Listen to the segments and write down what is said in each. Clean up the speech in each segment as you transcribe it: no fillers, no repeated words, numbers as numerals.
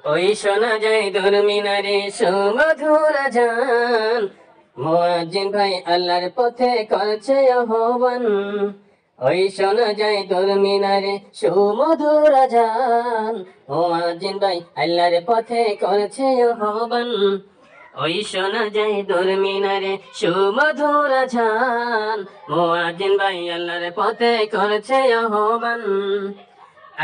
ওই শোনা যায় দরমিনারে সুমধুর আজান, মুয়াজ্জিন ভাই আল্লাহর পথে করছে আহ্বান। ওই শোনা যায় দরমিনারে সুমধুর আজান, মুয়াজ্জিন ভাই আল্লাহর পথে করছে আহ্বান। ওই শোনা যায় দরমিনারে সুমধুর আজান, মুয়াজ্জিন ভাই আল্লাহর পথে করছে আহ্বান।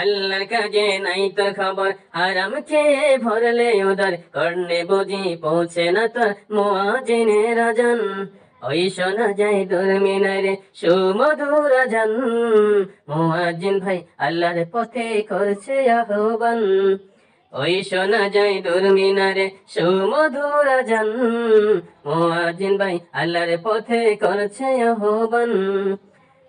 আল্লাহর কাজে নাই তোর খবর, আরাম খেয়ে ভরলে উদর, কর্ণে বুঝি পৌঁছে না তোর মুয়াজ্জিনের আজান। ওই শোনা যায় দরমিনারে সুমধুর আজান, মুয়াজ্জিন ভাই আল্লাহর পথে করছে আহ্বান। ওই শোনা যায় দরমিনারে সুমধুর আজান, মুয়াজ্জিন ভাই আল্লাহর পথে করছে আহ্বান।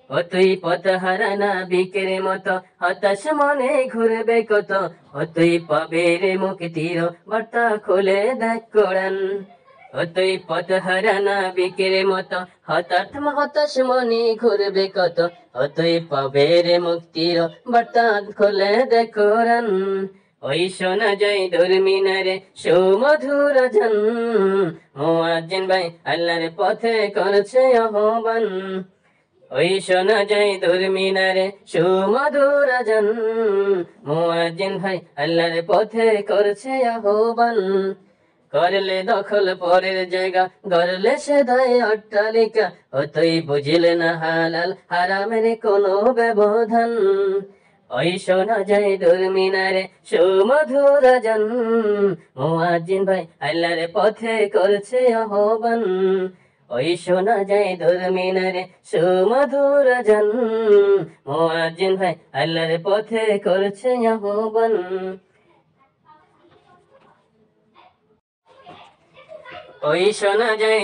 ও তুই পথ হারানা বিকের মতো হতাশ মনে ঘুরবে কত, ও তুই পাবে রে মুক্তির বার্তা খুলে দেখ কোরআন। ও তুই পথ হারানা বিকের মতো হতাশ মনে ঘুরবে কত, ও তুই পাবে রে মুক্তির বার্তা খুলে দেখ কোরআন। ওই শোনা যায় দরমিনারে সুমধুর আজান, মুয়াজ্জিন ভাই আল্লাহর পথে করছে আহ্বান। ওই শোনা যায় দরমিনারে সুমধুর আজান, মুয়াজ্জিন ভাই আল্লাহর পথে করছে আহ্বান। করলে দখল পরের জায়গা, গড়লে সে দায় অট্টালিকা, ও তুই বুঝিলে না হালাল হারামের কোনো ব্যবধান। ওই শোনা যায় দরমিনারে সুমধুর আজান, মুয়াজ্জিন ভাই আল্লাহর পথে করছে আহ্বান। ওই শোনা যায় দরমিনারে সুমধুর আজান, মুয়াজ্জিন ভাই আল্লাহর পথে করছে আহ্বান। ওই শোনা যায়